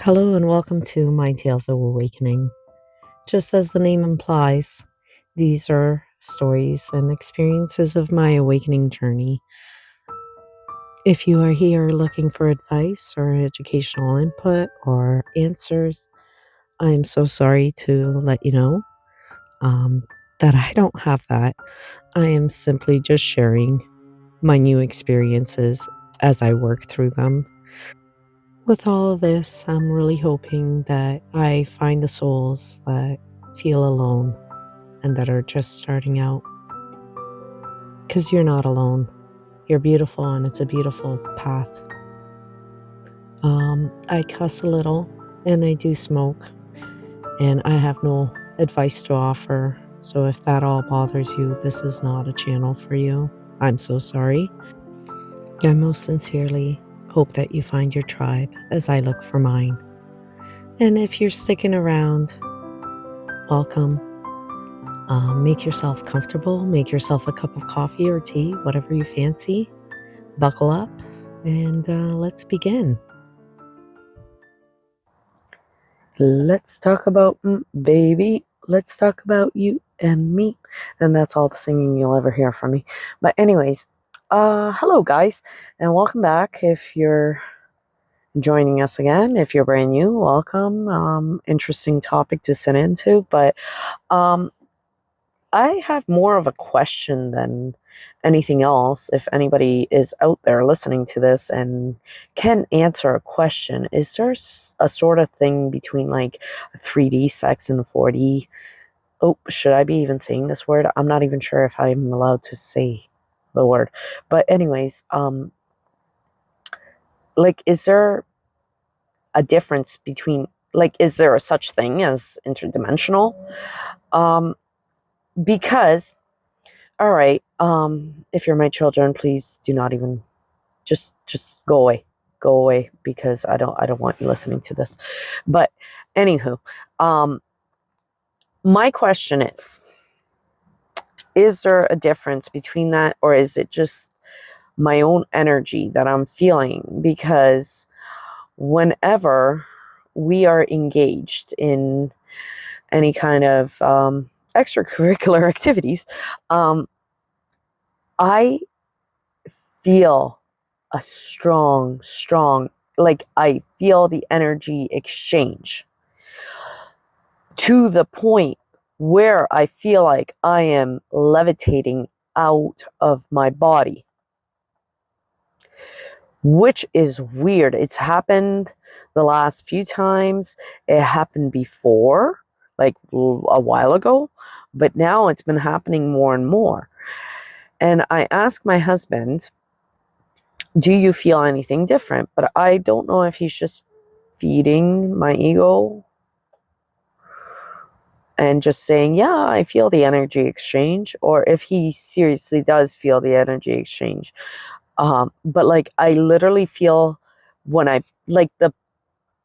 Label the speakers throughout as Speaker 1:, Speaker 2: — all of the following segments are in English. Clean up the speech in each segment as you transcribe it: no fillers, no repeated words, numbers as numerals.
Speaker 1: Hello and welcome to My Tales of Awakening. Just as the name implies, these are stories and experiences of my awakening journey. If you are here looking for advice or educational input or answers, I am so sorry to let you know um, that I don't have that. I am simply just sharing my new experiences as I work through them. With all of this, I'm really hoping that I find the souls that feel alone and that are just starting out. Because you're not alone. You're beautiful and it's a beautiful path. I cuss a little and I do smoke, and I have no advice to offer. So if that all bothers you, this is not a channel for you. I'm so sorry. I most sincerely hope that you find your tribe as I look for mine. And if you're sticking around, welcome. Make yourself comfortable. Make yourself a cup of coffee or tea, whatever you fancy. Buckle up and let's begin. Let's talk about baby. Let's talk about you and me. And that's all the singing you'll ever hear from me. But anyways, hello guys, and welcome back. If you're joining us again, if you're brand new, welcome. Interesting topic to sit into, but I have more of a question than anything else. If anybody is out there listening to this and can answer a question, is there a sort of thing between like 3D sex and 4D? Oh, should I be even saying this word? I'm not even sure if I'm allowed to say the word. But anyways, like, is there a difference between, like, is there a such thing as interdimensional? Because all right, if you're my children, please do not even just go away. Go away, because I don't want you listening to this. But anywho, my question is there a difference between that, or is it just my own energy that I'm feeling? Because whenever we are engaged in any kind of extracurricular activities, I feel a strong, like I feel the energy exchange to the point where I feel like I am levitating out of my body, which is weird. It's happened the last few times. It happened before, like a while ago, but now it's been happening more and more. And I asked my husband, do you feel anything different? But I don't know if he's just feeding my ego and just saying, yeah, I feel the energy exchange, or if he seriously does feel the energy exchange. But like, I literally feel when I, like, the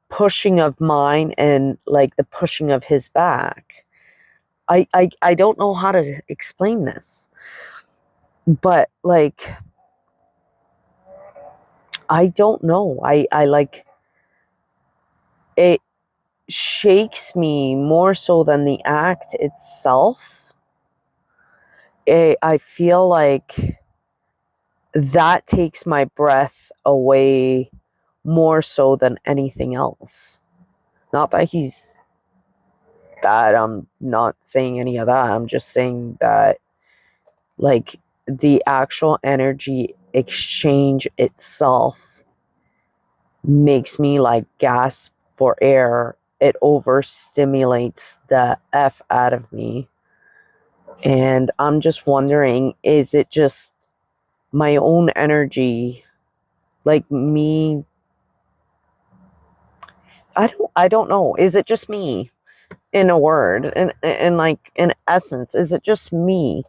Speaker 1: pushing of mine and like the pushing of his back. I don't know how to explain this, but like, I don't know. I like, it shakes me more so than the act itself. I feel like that takes my breath away more so than anything else. Not that he's bad. I'm not saying any of that. I'm just saying that, like, the actual energy exchange itself makes me like gasp for air. It overstimulates the F out of me. And I'm just wondering, is it just my own energy, like me? I don't know. Is it just me, in a word, and like in essence, is it just me?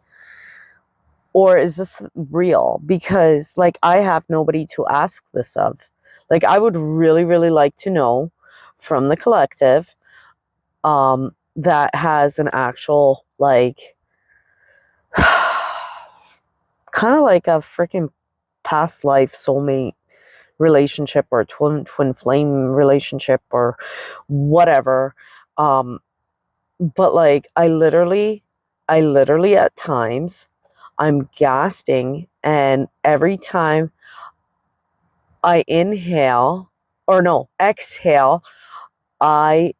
Speaker 1: Or is this real? Because like, I have nobody to ask this of. Like, I would really, really like to know from the collective that has an actual, like, kind of like a freaking past life soulmate relationship or a twin flame relationship or whatever. But like I literally at times I'm gasping, and every time I inhale or no, exhale, I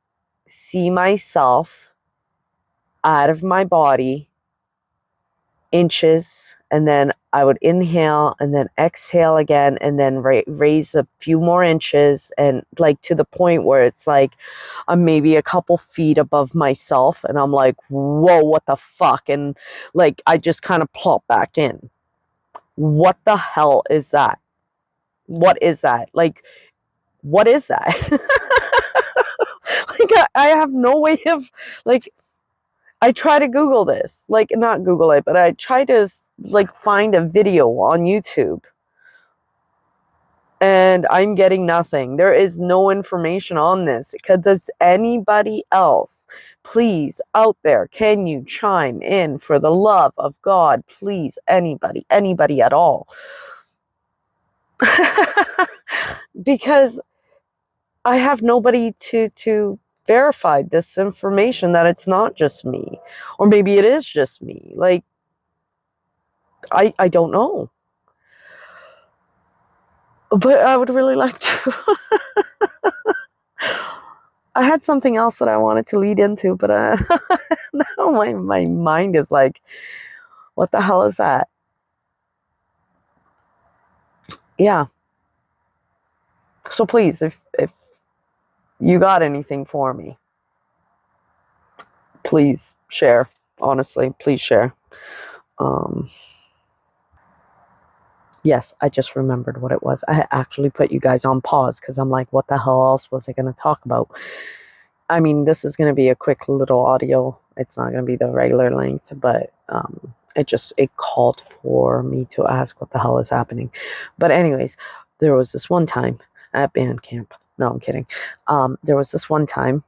Speaker 1: see myself out of my body inches, and then I would inhale and then exhale again, and then raise a few more inches, and like to the point where it's like I'm maybe a couple feet above myself, and I'm like, whoa, what the fuck? And like I just kind of plop back in. What the hell is that? What is that? Like, what is that? Like I have no way of, like, I try to Google this, like not Google it, but I try to like find a video on YouTube, and I'm getting nothing. There is no information on this. Does anybody else, please, out there, can you chime in for the love of God? Please, anybody at all. Because I have nobody to verify this information that it's not just me. Or maybe it is just me. Like, I don't know. But I would really like to. I had something else that I wanted to lead into, but now my mind is like, what the hell is that? Yeah. So please, if you got anything for me, please share. Honestly, please share. Yes, I just remembered what it was. I actually put you guys on pause because I'm like, what the hell else was I going to talk about? I mean, this is going to be a quick little audio. It's not going to be the regular length, but it called for me to ask what the hell is happening. But anyways, there was this one time at band camp. No, I'm kidding. There was this one time,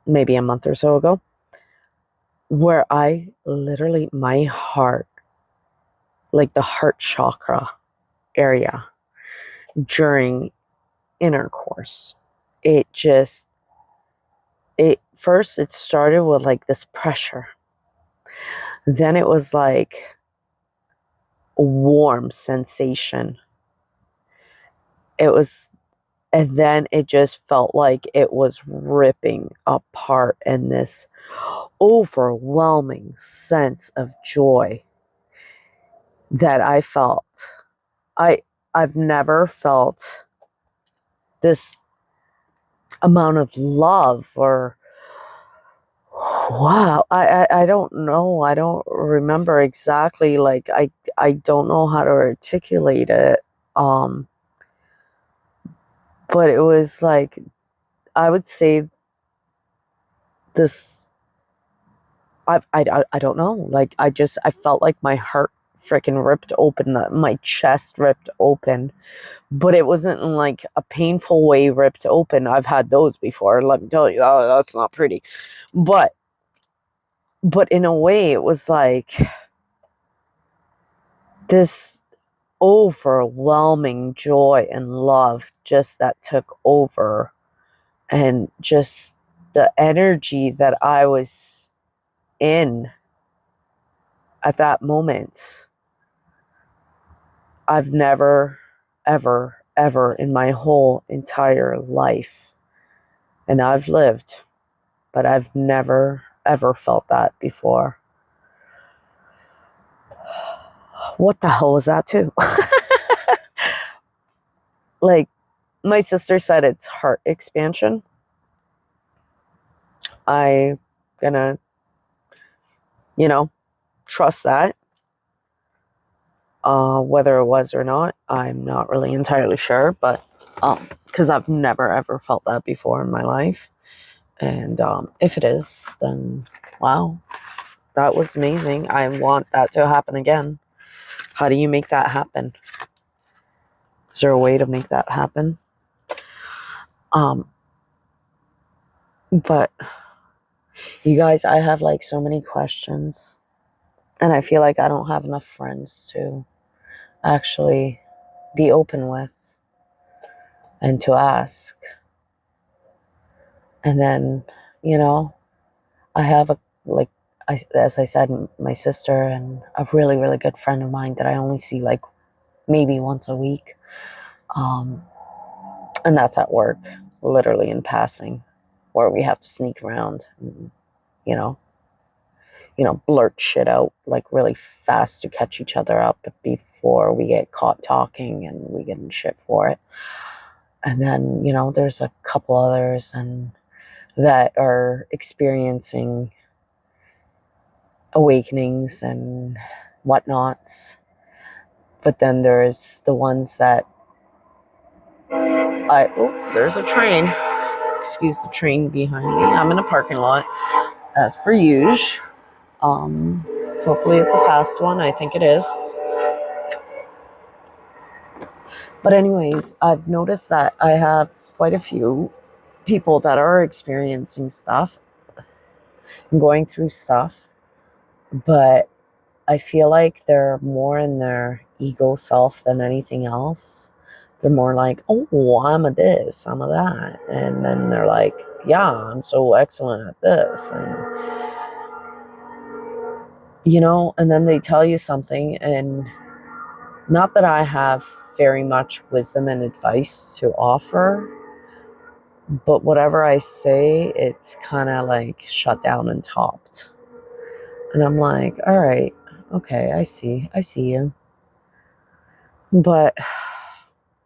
Speaker 1: maybe a month or so ago, where I literally, my heart, like the heart chakra area during intercourse, it started with like this pressure. Then it was like a warm sensation. And then it just felt like it was ripping apart, and this overwhelming sense of joy that I felt. I've never felt this amount of love, or wow, I don't know. I don't remember exactly. Like I don't know how to articulate it. But it was like, I would say this. I don't know. Like I felt like my heart freaking ripped open, my chest ripped open, but it wasn't in like a painful way ripped open. I've had those before. Let me tell you, oh, that's not pretty. But in a way, it was like this overwhelming joy and love just that took over, and just the energy that I was in at that moment. I've never, ever in my whole entire life, and I've lived, but I've never, ever felt that before. What the hell was that too? Like, my sister said it's heart expansion. I'm gonna, trust that. Whether it was or not, I'm not really entirely sure, but because I've never ever felt that before in my life. And if it is, then wow, that was amazing. I want that to happen again. How do you make that happen? Is there a way to make that happen? But you guys, I have like so many questions, and I feel like I don't have enough friends to actually be open with. and to ask. And then, you know, I have as I said, my sister and a really, really good friend of mine that I only see like maybe once a week. And that's at work, literally in passing, where we have to sneak around and, you know, blurt shit out like really fast to catch each other up before we get caught talking and we get in shit for it. And then, there's a couple others and that are experiencing awakenings and whatnots. But then there's the ones that there's a train. Excuse the train behind me. I'm in a parking lot, as per usual. Hopefully it's a fast one. I think it is. But anyways, I've noticed that I have quite a few people that are experiencing stuff and going through stuff, but I feel like they're more in their ego self than anything else. They're more like, oh, I'm a this, I'm a that. And then they're like, yeah, I'm so excellent at this. And then they tell you something. And not that I have very much wisdom and advice to offer, but whatever I say, it's kind of like shut down and topped. And I'm like, all right, okay, I see you. But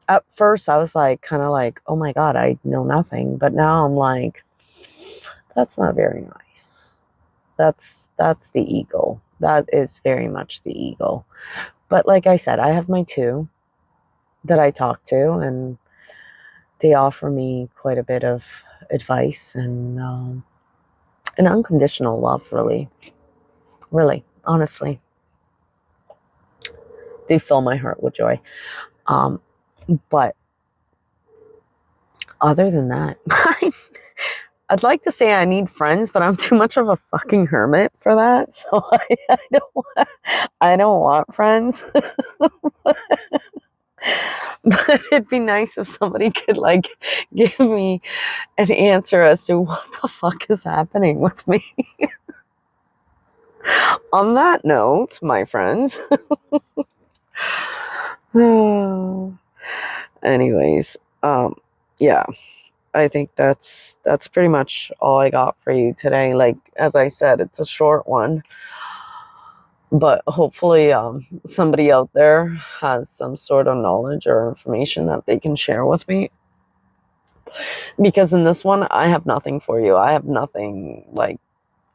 Speaker 1: at first I was like, kind of like, oh my God, I know nothing. But now I'm like, that's not very nice. That's the ego. That is very much the ego. But like I said, I have my two that I talk to, and they offer me quite a bit of advice and an unconditional love, really. Really, honestly. They fill my heart with joy. But other than that, I'd like to say I need friends, but I'm too much of a fucking hermit for that. So I don't want friends. But it'd be nice if somebody could like give me an answer as to what the fuck is happening with me. On that note, my friends. Anyways, yeah. I think that's pretty much all I got for you today. Like, as I said, it's a short one, but hopefully somebody out there has some sort of knowledge or information that they can share with me, because in this one I have nothing for you. I have nothing like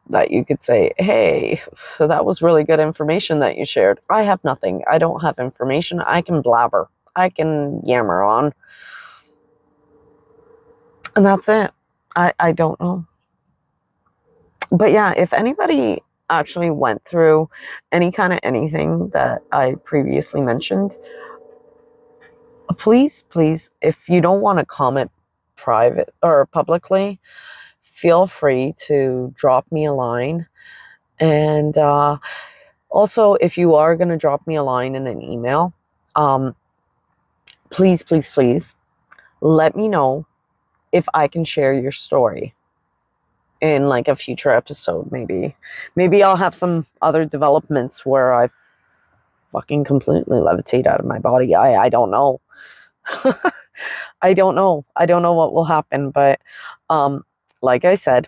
Speaker 1: that you could say, hey, that was really good information that you shared. I have nothing. I don't have information. I can blabber. I can yammer on. And that's it. I don't know. But yeah, if anybody actually went through any kind of anything that I previously mentioned, please, if you don't want to comment private or publicly, feel free to drop me a line. And also, if you are going to drop me a line in an email, please let me know if I can share your story in like a future episode. Maybe I'll have some other developments where I fucking completely levitate out of my body. I don't know. I don't know what will happen, but like I said,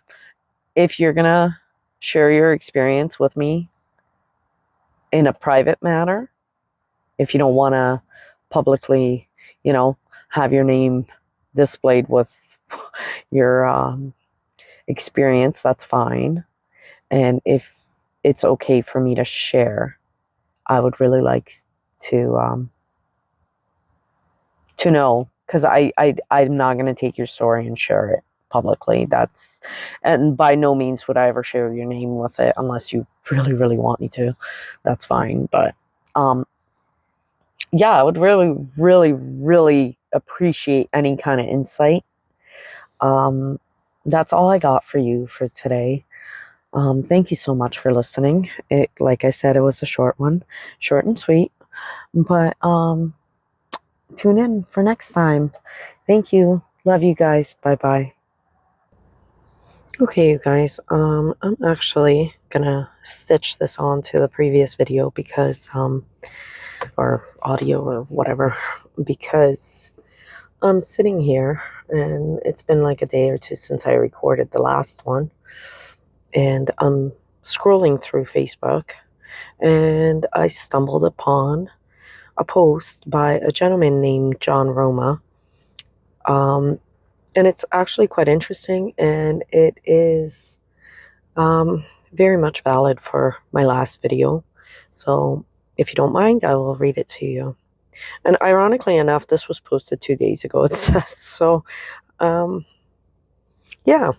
Speaker 1: if you're gonna share your experience with me in a private matter, if you don't want to publicly, have your name displayed with your experience, that's fine. And if it's okay for me to share, I would really like to know, because I'm not going to take your story and share it publicly. And by no means would I ever share your name with it unless you really, really want me to. That's fine. But yeah, I would really, really, really appreciate any kind of insight. That's all I got for you for today. Thank you so much for listening. Like I said, it was a short one, short and sweet. But tune in for next time. Thank you. Love you guys. Bye-bye. Okay, you guys, I'm actually gonna stitch this on to the previous video because, or audio or whatever, because I'm sitting here and it's been like a day or two since I recorded the last one, and I'm scrolling through Facebook and I stumbled upon a post by a gentleman named John Roma. And it's actually quite interesting, and it is very much valid for my last video. So if you don't mind, I will read it to you. And ironically enough, this was posted 2 days ago, it says. So, yeah.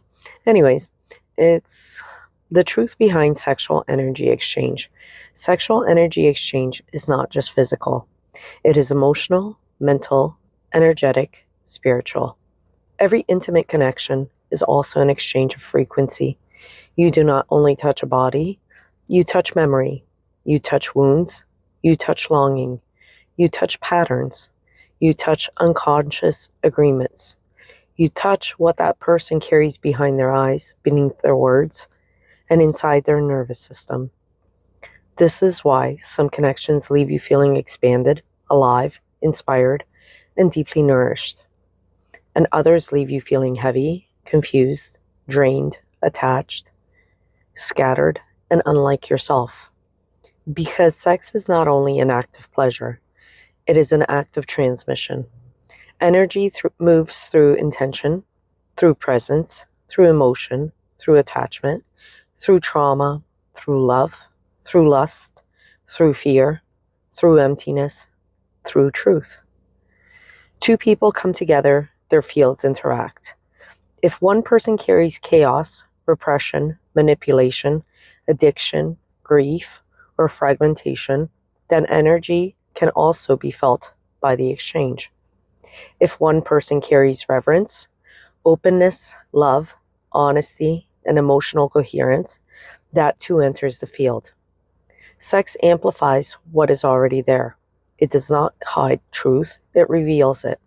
Speaker 1: Anyways, it's the truth behind sexual energy exchange. Sexual energy exchange is not just physical, it is emotional, mental, energetic, spiritual. Every intimate connection is also an exchange of frequency. You do not only touch a body, you touch memory, you touch wounds, you touch longing, you touch patterns, you touch unconscious agreements. You touch what that person carries behind their eyes, beneath their words, and inside their nervous system. This is why some connections leave you feeling expanded, alive, inspired, and deeply nourished, and others leave you feeling heavy, confused, drained, attached, scattered, and unlike yourself. Because sex is not only an act of pleasure, it is an act of transmission. Energy moves through intention, through presence, through emotion, through attachment, through trauma, through love, through lust, through fear, through emptiness, through truth. Two people come together, their fields interact. If one person carries chaos, repression, manipulation, addiction, grief, or fragmentation, then energy can also be felt by the exchange. If one person carries reverence, openness, love, honesty, and emotional coherence, that too enters the field. Sex amplifies what is already there. It does not hide truth, it reveals it.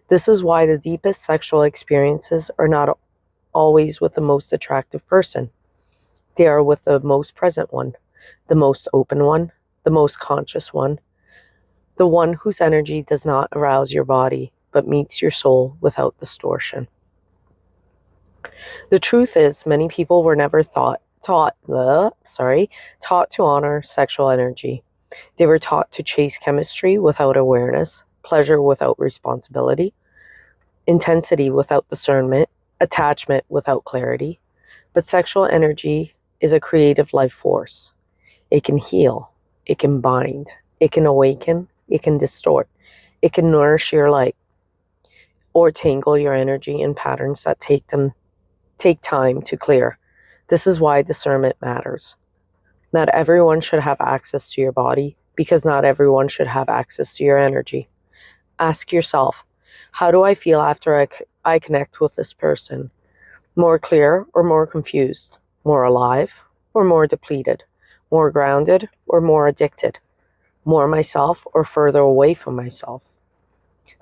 Speaker 1: This is why the deepest sexual experiences are not always with the most attractive person. They are with the most present one, the most open one, the most conscious one, the one whose energy does not arouse your body, but meets your soul without distortion. The truth is, many people were never taught to honor sexual energy. They were taught to chase chemistry without awareness, pleasure without responsibility, intensity without discernment, attachment without clarity. But sexual energy is a creative life force. It can heal, it can bind, it can awaken, it can distort, it can nourish your light, or tangle your energy in patterns that take time to clear. This is why discernment matters. Not everyone should have access to your body, because not everyone should have access to your energy. Ask yourself, how do I feel after I connect with this person? More clear or more confused? More alive or more depleted? More grounded or more addicted? More myself or further away from myself?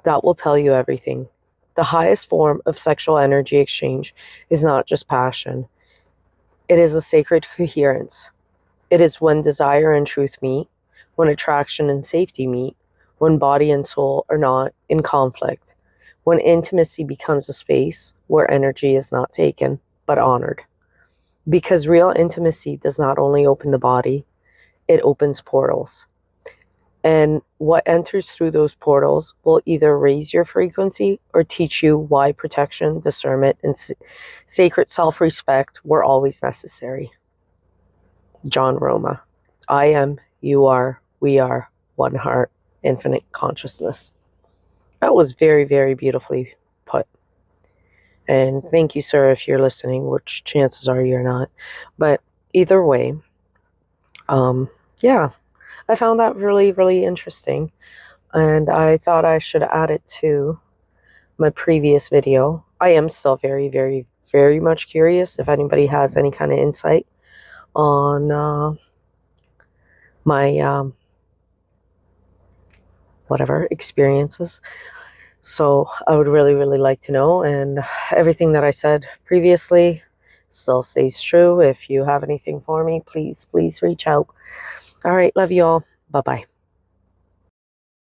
Speaker 1: That will tell you everything. The highest form of sexual energy exchange is not just passion. It is a sacred coherence. It is when desire and truth meet, when attraction and safety meet, when body and soul are not in conflict, when intimacy becomes a space where energy is not taken, but honored. Because real intimacy does not only open the body, it opens portals. And what enters through those portals will either raise your frequency or teach you why protection, discernment, and sacred self-respect were always necessary. John Roma. I am, you are, we are, one heart, infinite consciousness. That was very, very beautifully put. And thank you, sir, if you're listening, which chances are you're not. But either way, yeah, I found that really, really interesting. And I thought I should add it to my previous video. I am still very, very, very much curious if anybody has any kind of insight on my whatever experiences. So I would really, really like to know. And everything that I said previously still stays true. If you have anything for me, please, please reach out. All right. Love you all. Bye-bye.